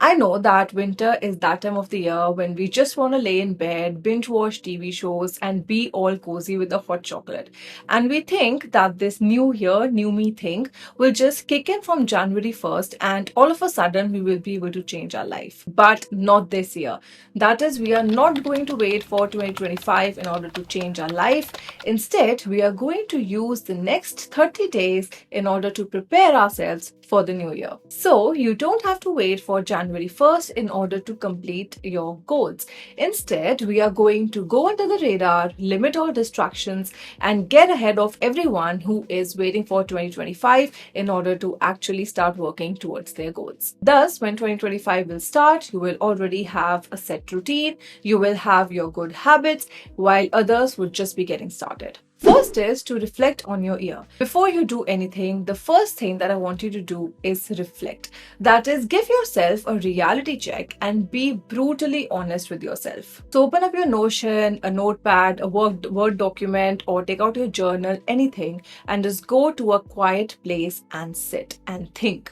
I know that winter is that time of the year when we just want to lay in bed, binge watch TV shows, and be all cozy with a hot chocolate. And we think that this new year, new me thing will just kick in from January 1st, and all of a sudden we will be able to change our life. But not this year. That is, we are not going to wait for 2025 in order to change our life. Instead, we are going to use the next 30 days in order to prepare ourselves for the new year. So, you don't have to wait for January 1st in order to complete your goals. Instead, we are going to go under the radar, limit all distractions, and get ahead of everyone who is waiting for 2025 in order to actually start working towards their goals. Thus, when 2025 will start, you will already have a set routine, you will have your good habits, while others would just be getting started. First is to reflect on your year. Before you do anything, the first thing that I want you to do is reflect. That is, give yourself a reality check and be brutally honest with yourself. So open up your Notion, a notepad, a Word document, or take out your journal, anything, and just go to a quiet place and sit and think.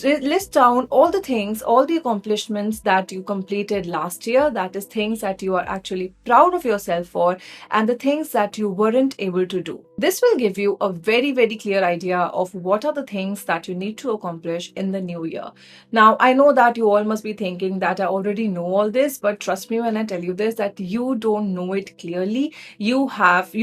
List down all the things, all the accomplishments that you completed last year, that is things that you are actually proud of yourself for, and the things that you weren't able to do. This will give you a very, very clear idea of what are the things that you need to accomplish in the new year. Now, I know that you all must be thinking that I already know all this, but trust me when I tell you this, that you don't know it clearly. You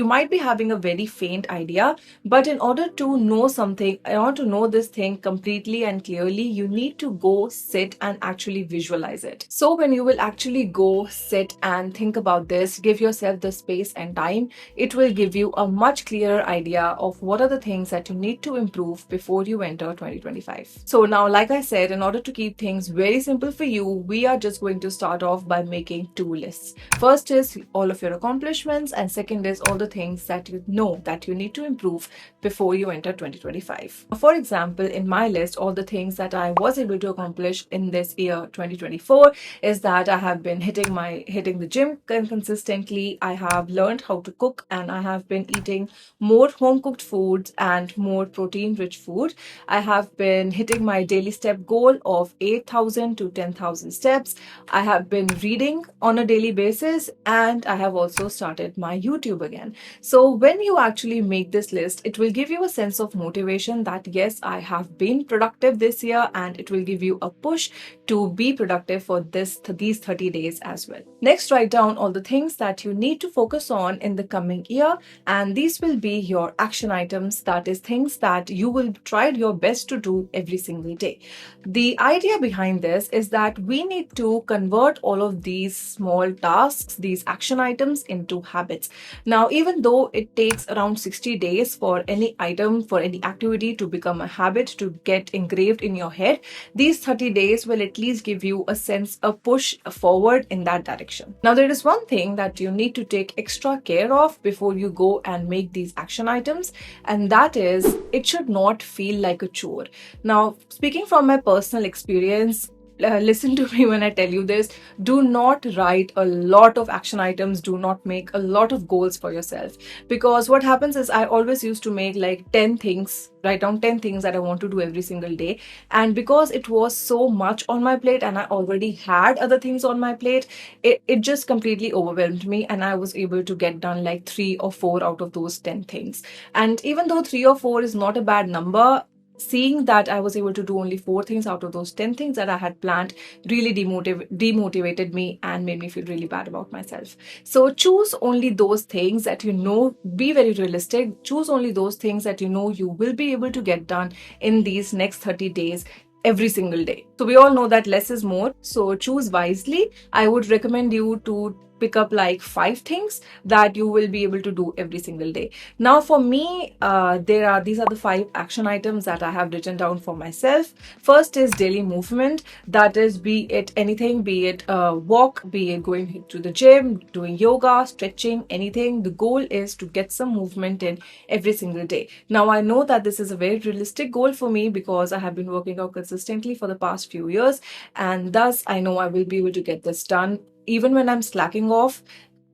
might be having a very faint idea, but in order to know something, in order to know this thing completely and clearly, you need to go sit and actually visualize it. So when you will actually go sit and think about this, give yourself the space and time, it will give you a much clearer idea of what are the things that you need to improve before you enter 2025. So now, like I said, in order to keep things very simple for you, we are just going to start off by making two lists. First is all of your accomplishments, and second is all the things that you know that you need to improve before you enter 2025. For example, in my list, all the things that I was able to accomplish in this year 2024 is that I have been hitting the gym consistently. I have learned how to cook, and I have been eating more home cooked foods and more protein rich food. I have been hitting my daily step goal of 8,000 to 10,000 steps. I have been reading on a daily basis, and I have also started my YouTube again. So when you actually make this list, it will give you a sense of motivation that yes, I have been productive this year, and it will give you a push to be productive for these 30 days as well. Next, write down all the things that you need to focus on in the coming year, and these will be your action items, that is things that you will try your best to do every single day. The idea behind this is that we need to convert all of these small tasks, these action items, into habits. Now, even though it takes around 60 days for any item, for any activity to become a habit, to get engraved in your head, these 30 days will at least give you a sense, a push forward in that direction. Now, there is one thing that you need to take extra care of before you go and make these action items, and that is it should not feel like a chore. Now, speaking from my personal experience, listen to me when I tell you this. Do not write a lot of action items. Do not make a lot of goals for yourself. Because what happens is I always used to make like 10 things, write down 10 things that I want to do every single day. And because it was so much on my plate and I already had other things on my plate, it just completely overwhelmed me. And I was able to get done like 3 or 4 out of those 10 things. And even though 3 or 4 is not a bad number, seeing that I was able to do only 4 things out of those 10 things that I had planned really demotivated me and made me feel really bad about myself. So choose only those things that you know, be very realistic, choose only those things that you know you will be able to get done in these next 30 days every single day. So we all know that less is more. So choose wisely. I would recommend you to pick up like 5 things that you will be able to do every single day. Now, for me, these are the 5 action items that I have written down for myself. First is daily movement. That is, be it anything, be it a walk, be it going to the gym, doing yoga, stretching, anything. The goal is to get some movement in every single day. Now, I know that this is a very realistic goal for me because I have been working out consistently for the past few years, and thus I know I will be able to get this done even when I'm slacking off.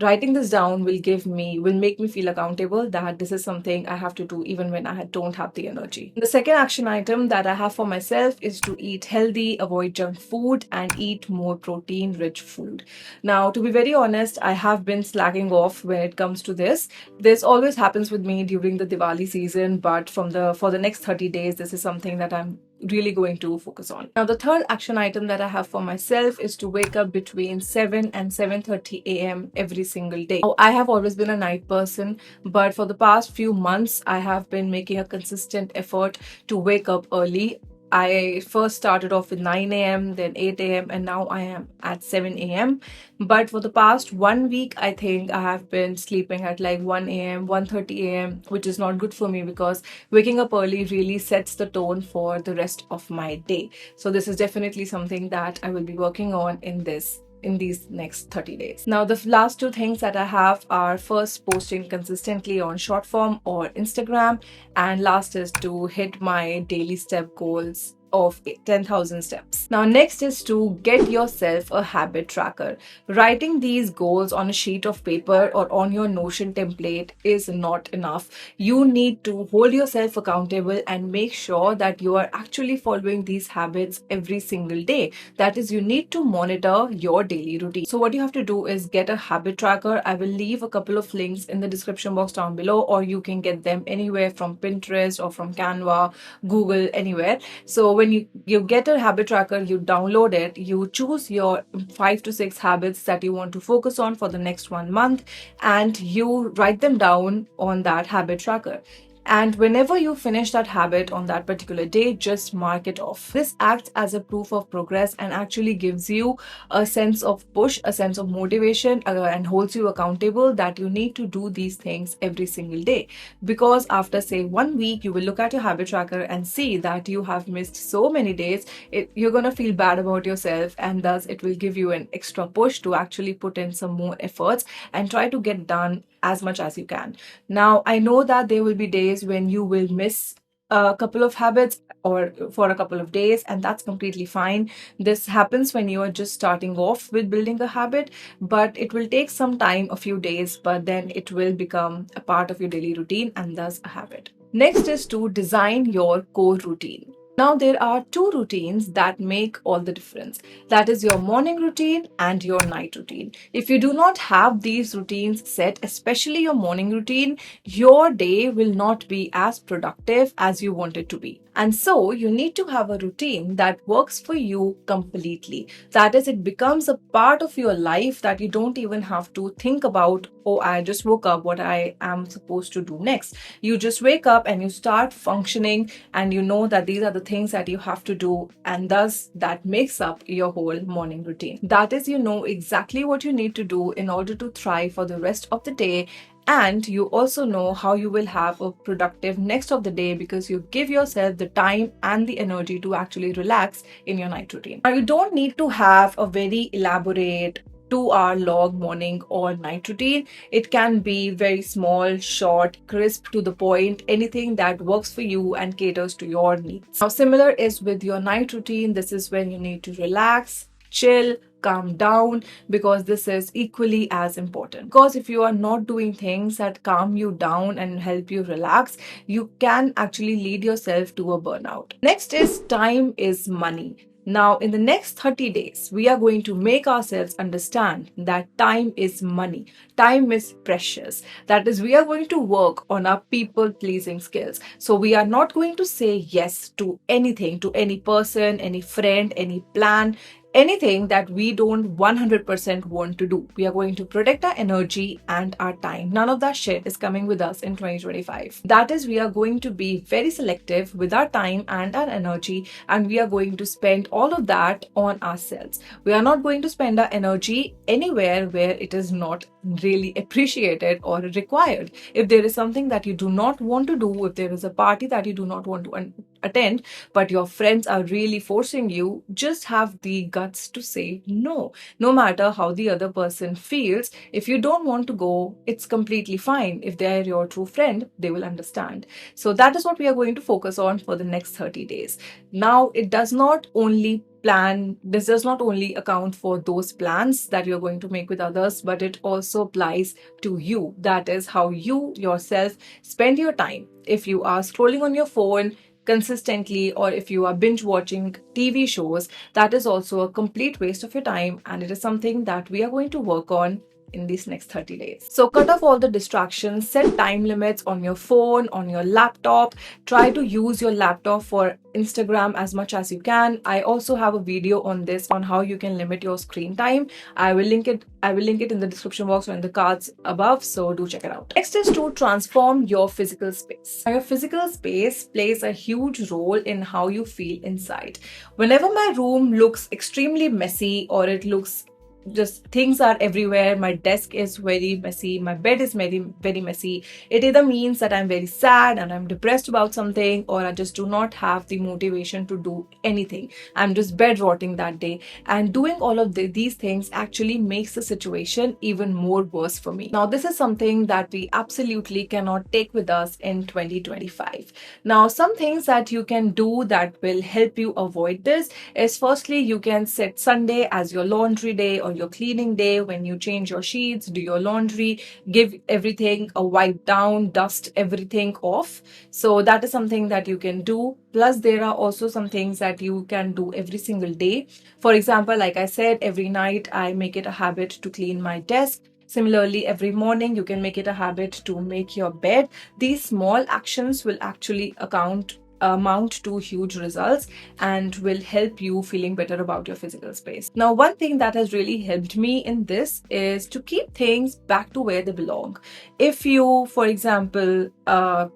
writing this down will make me feel accountable that this is something I have to do even when don't have the energy. The second action item that I have for myself is to eat healthy, avoid junk food, and eat more protein rich food. Now, to be very honest, I have been slacking off when it comes to this. This always happens with me during the Diwali season, but for the next 30 days, this is something that I'm really going to focus on. Now, the third action item that I have for myself is to wake up between 7 and 7:30 a.m. every single day. Now, I have always been a night person, but for the past few months, I have been making a consistent effort to wake up early. I first started off with 9 a.m., then 8 a.m., and now I am at 7 a.m. But for the past 1 week, I think I have been sleeping at like 1 a.m., 1:30 a.m., which is not good for me because waking up early really sets the tone for the rest of my day. So this is definitely something that I will be working on in these next 30 days. Now, the last two things that I have are first posting consistently on short form or Instagram, and last is to hit my daily step goals of 10,000 steps. Now, next is to get yourself a habit tracker. Writing these goals on a sheet of paper or on your Notion template is not enough. You need to hold yourself accountable and make sure that you are actually following these habits every single day. That is, you need to monitor your daily routine. So what you have to do is get a habit tracker. I will leave a couple of links in the description box down below, or you can get them anywhere from Pinterest or from Canva, Google, anywhere. So when you get a habit tracker, you download it, you choose your 5 to 6 habits that you want to focus on for the next 1 month, and you write them down on that habit tracker. And whenever you finish that habit on that particular day, just mark it off. This acts as a proof of progress and actually gives you a sense of push, a sense of motivation, and holds you accountable that you need to do these things every single day. Because after, say, 1 week, you will look at your habit tracker and see that you have missed so many days. You're going to feel bad about yourself, and thus it will give you an extra push to actually put in some more efforts and try to get done as much as you can. Now, I know that there will be days when you will miss a couple of habits or for a couple of days, and that's completely fine. This happens when you are just starting off with building a habit, but it will take some time, a few days, but then it will become a part of your daily routine and thus a habit. Next is to design your core routine. Now, there are two routines that make all the difference. That is your morning routine and your night routine. If you do not have these routines set, especially your morning routine, your day will not be as productive as you want it to be. And so you need to have a routine that works for you completely. That is, it becomes a part of your life that you don't even have to think about, oh, I just woke up, what I am supposed to do next. You just wake up and you start functioning, and you know that these are the things that you have to do, and thus that makes up your whole morning routine. That is, you know exactly what you need to do in order to thrive for the rest of the day. And you also know how you will have a productive next of the day because you give yourself the time and the energy to actually relax in your night routine. Now, you don't need to have a very elaborate 2-hour long morning or night routine. It can be very small, short, crisp, to the point, anything that works for you and caters to your needs. Now, similar is with your night routine. This is when you need to relax, chill, calm down, because this is equally as important. Because if you are not doing things that calm you down and help you relax, you can actually lead yourself to a burnout. Next is time is money. Now, in the next 30 days, we are going to make ourselves understand that time is money. Time is precious. That is, we are going to work on our people-pleasing skills. So we are not going to say yes to anything, to any person, any friend, any plan, anything that we don't 100% want to do. We are going to protect our energy and our time. None of that shit is coming with us in 2025. That is, we are going to be very selective with our time and our energy, and we are going to spend all of that on ourselves. We are not going to spend our energy anywhere where it is not really appreciated or required. If there is something that you do not want to do, if there is a party that you do not want to attend, but your friends are really forcing you, just have the guts to say no. No matter how the other person feels, if you don't want to go, it's completely fine. If they're your true friend, they will understand. So that is what we are going to focus on for the next 30 days. Now, this does not only account for those plans that you're going to make with others, but it also applies to you. That is how you yourself spend your time. If you are scrolling on your phone consistently, or if you are binge watching TV shows, that is also a complete waste of your time, and it is something that we are going to work on in these next 30 days. So cut off all the distractions, set time limits on your phone, on your laptop. Try to use your laptop for Instagram as much as you can. I also have a video on this, on how you can limit your screen time. I will link it in the description box or in the cards above, so do check it out. Next is to transform your physical space. Now, your physical space plays a huge role in how you feel inside. Whenever my room looks extremely messy, or it looks just things are everywhere, my desk is very messy, my bed is very, very messy, it either means that I'm very sad and I'm depressed about something, or I just do not have the motivation to do anything. I'm just bed rotting that day. And doing all of these things actually makes the situation even more worse for me. Now, this is something that we absolutely cannot take with us in 2025. Now, some things that you can do that will help you avoid this is, firstly, you can set Sunday as your laundry day or your cleaning day. When you change your sheets, do your laundry, give everything a wipe down, dust everything off. So that is something that you can do. Plus, there are also some things that you can do every single day. For example, like I said, every night I make it a habit to clean my desk. Similarly, every morning you can make it a habit to make your bed. These small actions will actually amount to huge results and will help you feeling better about your physical space. Now, one thing that has really helped me in this is to keep things back to where they belong. If you, for example,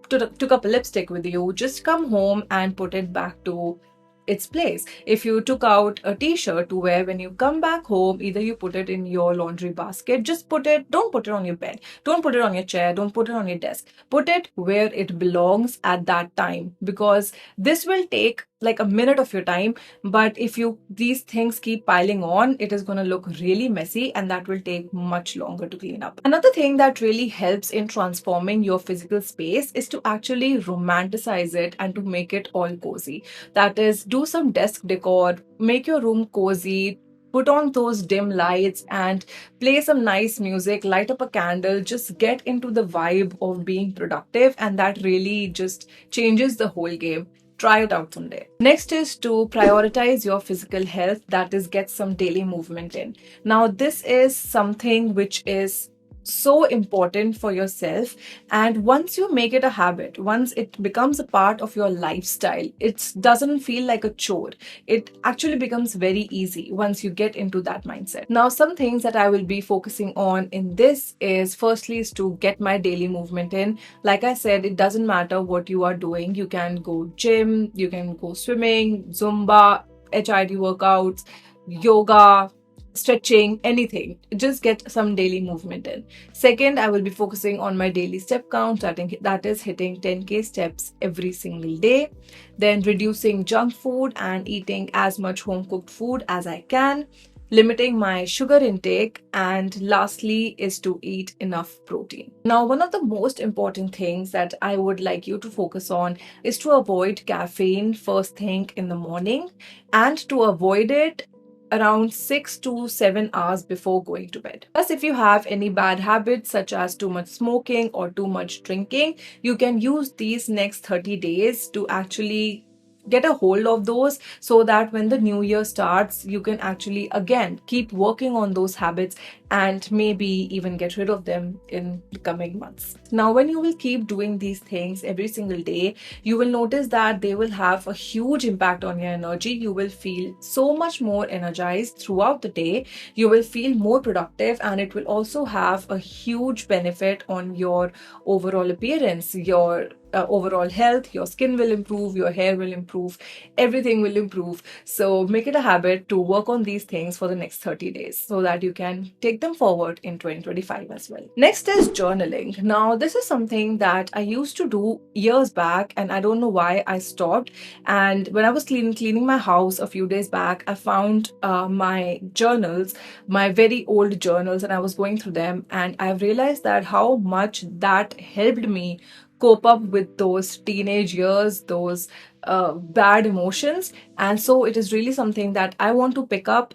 took up a lipstick with you, just come home and put it back to its place. If you took out a t-shirt to wear, when you come back home, either you put it in your laundry basket, don't put it on your bed, don't put it on your chair, don't put it on your desk. Put it where it belongs at that time, because this will take like a minute of your time. But if these things keep piling on, it is going to look really messy, and that will take much longer to clean up. Another thing that really helps in transforming your physical space is to actually romanticize it and to make it all cozy. That is, do some desk decor, make your room cozy, put on those dim lights and play some nice music, light up a candle, just get into the vibe of being productive, and that really just changes the whole game. Try it out someday. Next is to prioritize your physical health, that is, get some daily movement in. Now, this is something which is so important for yourself, and once you make it a habit, once it becomes a part of your lifestyle, it doesn't feel like a chore. It actually becomes very easy once you get into that mindset. Now, some things that I will be focusing on in this is, firstly, is to get my daily movement in. Like I said, it doesn't matter what you are doing. You can go gym, you can go swimming, Zumba, HIIT workouts, yoga, stretching, anything. Just get some daily movement in. Second, I will be focusing on my daily step count. That is hitting 10k steps every single day. Then reducing junk food and eating as much home cooked food as I can. Limiting my sugar intake, and lastly is to eat enough protein. Now, one of the most important things that I would like you to focus on is to avoid caffeine first thing in the morning, and to avoid it around 6 to 7 hours before going to bed. Plus, if you have any bad habits such as too much smoking or too much drinking, you can use these next 30 days to actually get a hold of those, so that when the new year starts, you can actually again keep working on those habits and maybe even get rid of them in the coming months. Now, when you will keep doing these things every single day, you will notice that they will have a huge impact on your energy. You will feel so much more energized throughout the day. You will feel more productive, and it will also have a huge benefit on your overall appearance, your overall health, your skin will improve, your hair will improve, everything will improve. So make it a habit to work on these things for the next 30 days so that you can take them forward in 2025 as well. Next is journaling. Now, this is something that I used to do years back, and I don't know why I stopped. And when I was cleaning my house a few days back, I found my journals, my very old journals, and I was going through them, and I realized that how much that helped me cope up with those teenage years, those bad emotions. And so it is really something that I want to pick up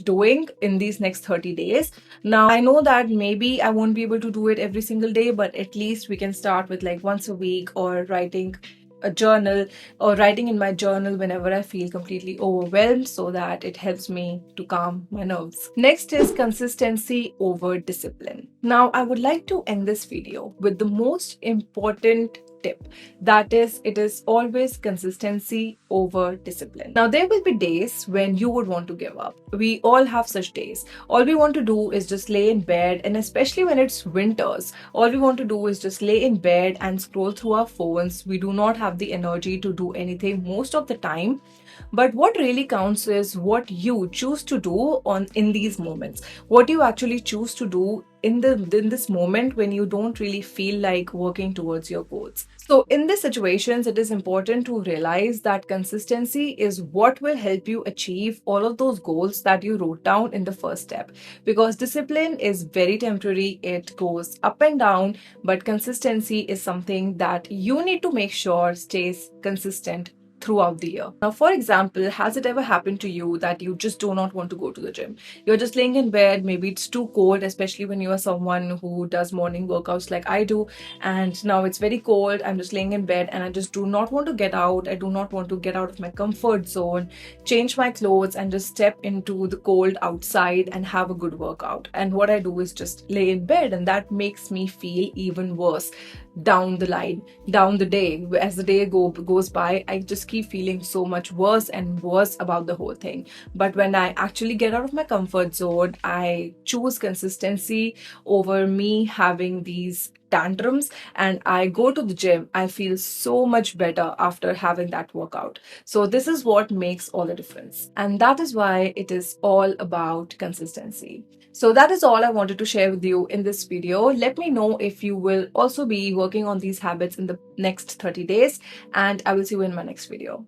doing in these next 30 days. Now, I know that maybe I won't be able to do it every single day, but at least we can start with like once a week, or writing a journal, or writing in my journal whenever I feel completely overwhelmed, so that it helps me to calm my nerves. Next is consistency over discipline. Now, I would like to end this video with the most important tip, that is, it is always consistency over discipline. Now, there will be days when you would want to give up. We all have such days. All we want to do is just lay in bed, and especially when it's winters, all we want to do is just lay in bed and scroll through our phones. We do not have the energy to do anything most of the time. But what really counts is what you choose to do in these moments. What you actually choose to do in this moment when you don't really feel like working towards your goals. So in these situations, it is important to realize that consistency is what will help you achieve all of those goals that you wrote down in the first step. Because discipline is very temporary, it goes up and down, but consistency is something that you need to make sure stays consistent throughout the year. Now, for example, has it ever happened to you that you just do not want to go to the gym? You're just laying in bed, maybe it's too cold, especially when you are someone who does morning workouts like I do, and now it's very cold, I'm just laying in bed and I just do not want to get out. I do not want to get out of my comfort zone, change my clothes and just step into the cold outside and have a good workout. And what I do is just lay in bed, and that makes me feel even worse down the line, down the day. As the day goes by, I just keep feeling so much worse and worse about the whole thing. But when I actually get out of my comfort zone, I choose consistency over me having these tantrums, and I go to the gym, I feel so much better after having that workout. So this is what makes all the difference, and that is why it is all about consistency. So that is all I wanted to share with you in this video. Let me know if you will also be working on these habits in the next 30 days, and I will see you in my next video.